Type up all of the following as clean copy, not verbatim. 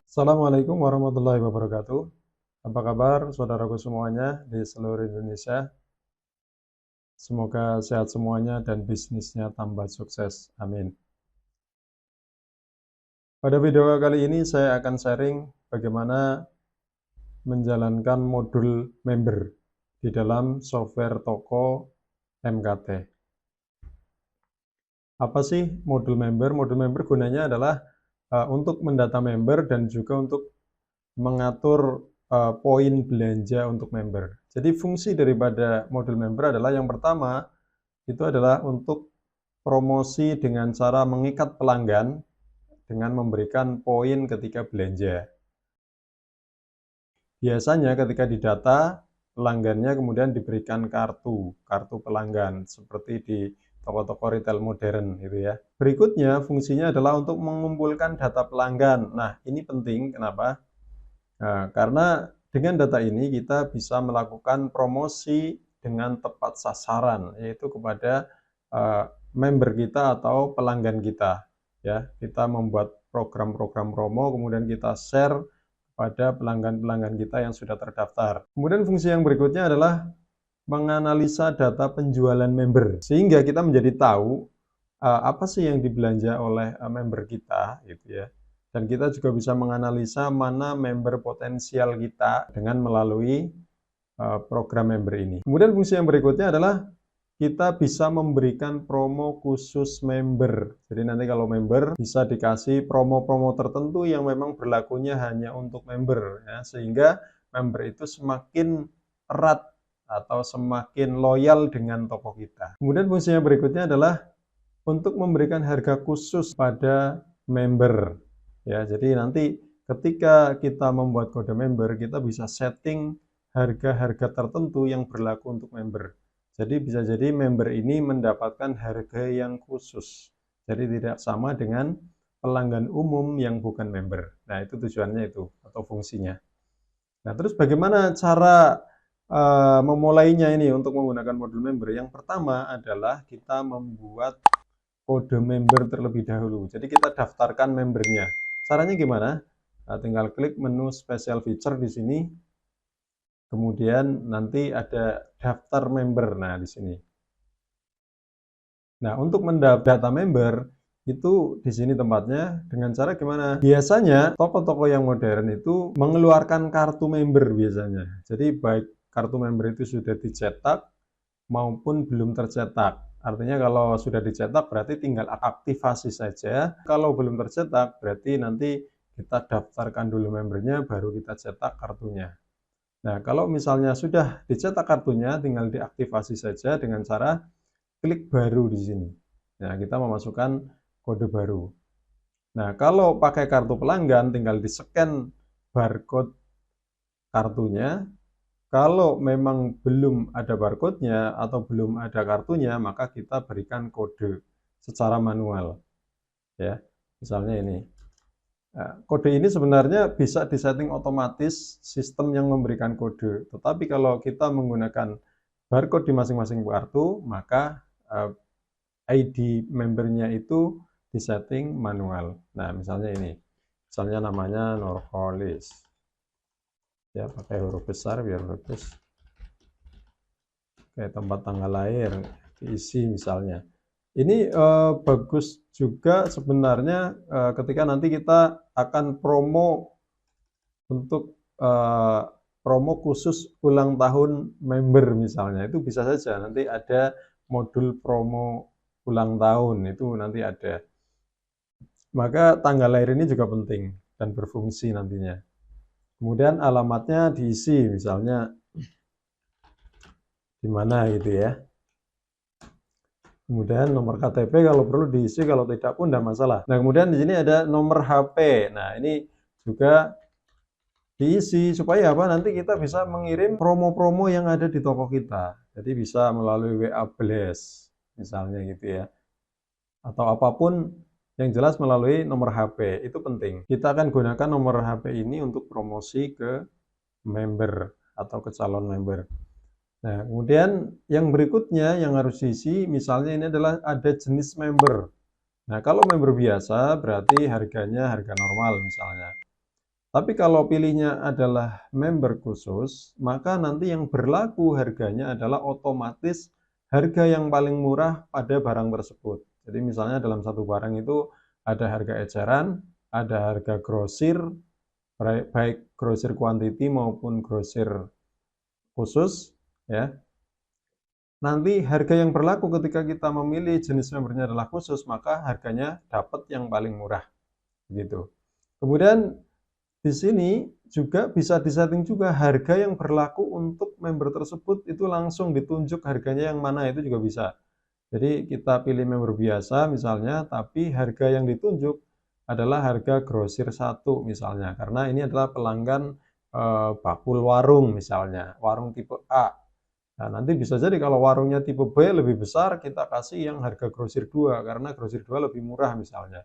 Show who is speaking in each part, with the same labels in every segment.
Speaker 1: Assalamualaikum warahmatullahi wabarakatuh. Apa kabar saudaraku semuanya di seluruh Indonesia? Semoga sehat semuanya dan bisnisnya tambah sukses. Amin. Pada video kali ini saya akan sharing bagaimana menjalankan modul member di dalam software toko MKT. Apa sih modul member? Modul member gunanya adalah untuk mendata member dan juga untuk mengatur poin belanja untuk member. Jadi fungsi daripada modul member adalah yang pertama itu adalah untuk promosi dengan cara mengikat pelanggan dengan memberikan poin ketika belanja. Biasanya ketika didata, pelanggannya kemudian diberikan kartu pelanggan seperti di toko-toko retail modern gitu ya. Berikutnya fungsinya adalah untuk mengumpulkan data pelanggan. Nah, ini penting kenapa? Nah, karena dengan data ini kita bisa melakukan promosi dengan tepat sasaran, yaitu kepada member kita atau pelanggan kita. Ya, kita membuat program-program promo, kemudian kita share pada pelanggan-pelanggan kita yang sudah terdaftar. Kemudian fungsi yang berikutnya adalah menganalisa data penjualan member, sehingga kita menjadi tahu apa sih yang dibelanja oleh member kita, gitu ya. Dan kita juga bisa menganalisa mana member potensial kita dengan melalui program member ini. Kemudian fungsi yang berikutnya adalah kita bisa memberikan promo khusus member. Jadi nanti kalau member bisa dikasih promo-promo tertentu yang memang berlakunya hanya untuk member, ya, sehingga member itu semakin erat atau semakin loyal dengan toko kita. Kemudian fungsi yang berikutnya adalah untuk memberikan harga khusus pada member. Ya, jadi nanti ketika kita membuat kode member, kita bisa setting harga-harga tertentu yang berlaku untuk member. Jadi bisa jadi member ini mendapatkan harga yang khusus. Jadi tidak sama dengan pelanggan umum yang bukan member. Nah, itu tujuannya itu atau fungsinya. Nah, terus bagaimana cara memulainya ini untuk menggunakan modul member? Yang pertama adalah kita membuat kode member terlebih dahulu. Jadi kita daftarkan membernya. Caranya gimana? Nah, tinggal klik menu special feature di sini. Kemudian nanti ada daftar member. Nah, di sini. Nah, untuk mendata member itu di sini tempatnya dengan cara gimana? Biasanya toko-toko yang modern itu mengeluarkan kartu member biasanya. Jadi baik kartu member itu sudah dicetak maupun belum tercetak. Artinya kalau sudah dicetak berarti tinggal aktifasi saja. Kalau belum tercetak berarti nanti kita daftarkan dulu membernya baru kita cetak kartunya. Nah, kalau misalnya sudah dicetak kartunya tinggal diaktifasi saja dengan cara klik baru di sini. Nah, kita memasukkan kode baru. Nah, kalau pakai kartu pelanggan tinggal di-scan barcode kartunya. Kalau memang belum ada barcode-nya atau belum ada kartunya, maka kita berikan kode secara manual. Ya, misalnya ini. Nah, kode ini sebenarnya bisa disetting otomatis sistem yang memberikan kode. Tetapi kalau kita menggunakan barcode di masing-masing kartu, maka ID membernya itu disetting manual. Nah, misalnya ini. Misalnya namanya Nurholis. Ya, pakai huruf besar biar bagus. Kayak tempat tanggal lahir diisi misalnya. Ini bagus juga sebenarnya ketika nanti kita akan promo untuk promo khusus ulang tahun member misalnya. Itu bisa saja nanti ada modul promo ulang tahun itu nanti ada. Maka tanggal lahir ini juga penting dan berfungsi nantinya. Kemudian alamatnya diisi misalnya di mana gitu ya. Kemudian nomor KTP kalau perlu diisi, kalau tidak pun tidak masalah. Nah, kemudian di sini ada nomor HP. Nah, ini juga diisi supaya apa? Nanti kita bisa mengirim promo-promo yang ada di toko kita. Jadi bisa melalui WA Blast misalnya gitu ya. Atau apapun yang jelas melalui nomor HP. Itu penting. Kita akan gunakan nomor HP ini untuk promosi ke member atau ke calon member. Nah, kemudian yang berikutnya yang harus diisi, misalnya ini adalah ada jenis member. Nah, kalau member biasa berarti harganya harga normal misalnya. Tapi kalau pilihnya adalah member khusus, maka nanti yang berlaku harganya adalah otomatis harga yang paling murah pada barang tersebut. Jadi misalnya dalam satu barang itu ada harga eceran, ada harga grosir, baik grosir quantity maupun grosir khusus, ya. Nanti harga yang berlaku ketika kita memilih jenis membernya adalah khusus, maka harganya dapat yang paling murah, gitu. Kemudian di sini juga bisa disetting juga harga yang berlaku untuk member tersebut itu langsung ditunjuk harganya yang mana, itu juga bisa. Jadi kita pilih member biasa misalnya, tapi harga yang ditunjuk adalah harga grosir 1 misalnya, karena ini adalah pelanggan bakul warung misalnya, warung tipe A. Nah, nanti bisa jadi kalau warungnya tipe B lebih besar, kita kasih yang harga grosir 2 karena grosir 2 lebih murah misalnya.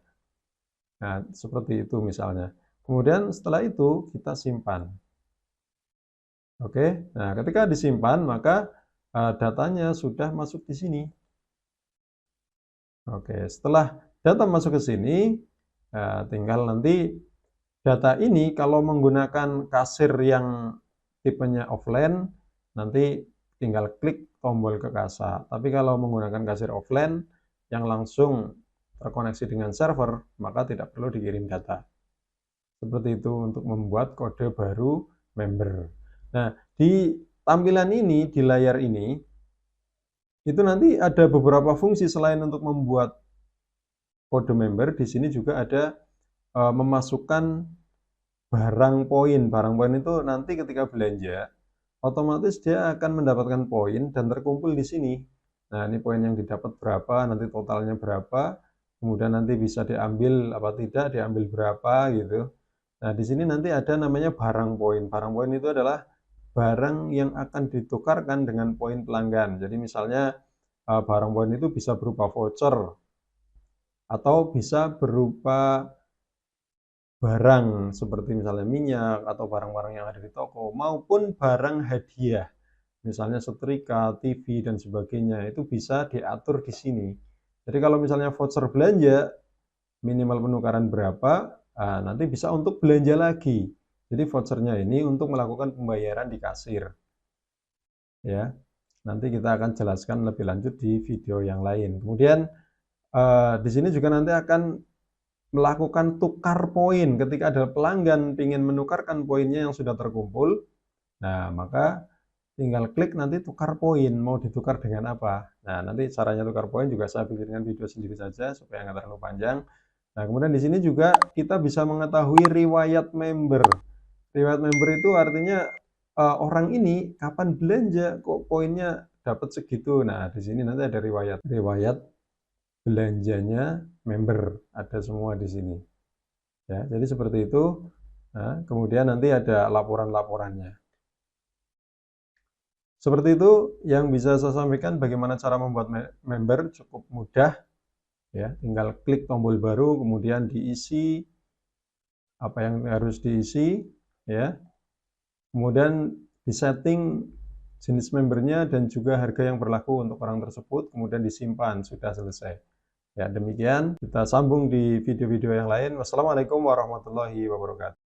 Speaker 1: Nah, seperti itu misalnya. Kemudian setelah itu kita simpan. Oke, nah ketika disimpan maka datanya sudah masuk di sini. Oke, setelah data masuk ke sini, tinggal nanti data ini kalau menggunakan kasir yang tipenya offline, nanti tinggal klik tombol ke kasa. Tapi kalau menggunakan kasir offline yang langsung terkoneksi dengan server, maka tidak perlu dikirim data. Seperti itu untuk membuat kode baru member. Nah, di tampilan ini, di layar ini, itu nanti ada beberapa fungsi selain untuk membuat kode member, di sini juga ada memasukkan barang poin. Barang poin itu nanti ketika belanja, otomatis dia akan mendapatkan poin dan terkumpul di sini. Nah, ini poin yang didapat berapa, nanti totalnya berapa, kemudian nanti bisa diambil apa tidak, diambil berapa gitu. Nah, di sini nanti ada namanya barang poin. Barang poin itu adalah barang yang akan ditukarkan dengan poin pelanggan. Jadi misalnya barang poin itu bisa berupa voucher atau bisa berupa barang seperti misalnya minyak atau barang-barang yang ada di toko maupun barang hadiah. Misalnya setrika, TV dan sebagainya itu bisa diatur di sini. Jadi kalau misalnya voucher belanja minimal penukaran berapa, nanti bisa untuk belanja lagi. Jadi vouchernya ini untuk melakukan pembayaran di kasir. Ya, nanti kita akan jelaskan lebih lanjut di video yang lain. Kemudian di sini juga nanti akan melakukan tukar poin ketika ada pelanggan ingin menukarkan poinnya yang sudah terkumpul. Nah, maka tinggal klik nanti tukar poin, mau ditukar dengan apa. Nah, nanti caranya tukar poin juga saya bikinkan video sendiri saja supaya nggak terlalu panjang. Nah, kemudian di sini juga kita bisa mengetahui riwayat member. Riwayat member itu artinya orang ini kapan belanja kok poinnya dapat segitu. Nah, di sini nanti ada riwayat belanjanya member, ada semua di sini. Ya, jadi seperti itu. Nah, kemudian nanti ada laporan-laporannya. Seperti itu yang bisa saya sampaikan bagaimana cara membuat member, cukup mudah. Ya, tinggal klik tombol baru, kemudian diisi apa yang harus diisi, ya. Kemudian disetting jenis membernya dan juga harga yang berlaku untuk orang tersebut, kemudian disimpan, sudah selesai. Ya, demikian kita sambung di video-video yang lain. Wassalamualaikum warahmatullahi wabarakatuh.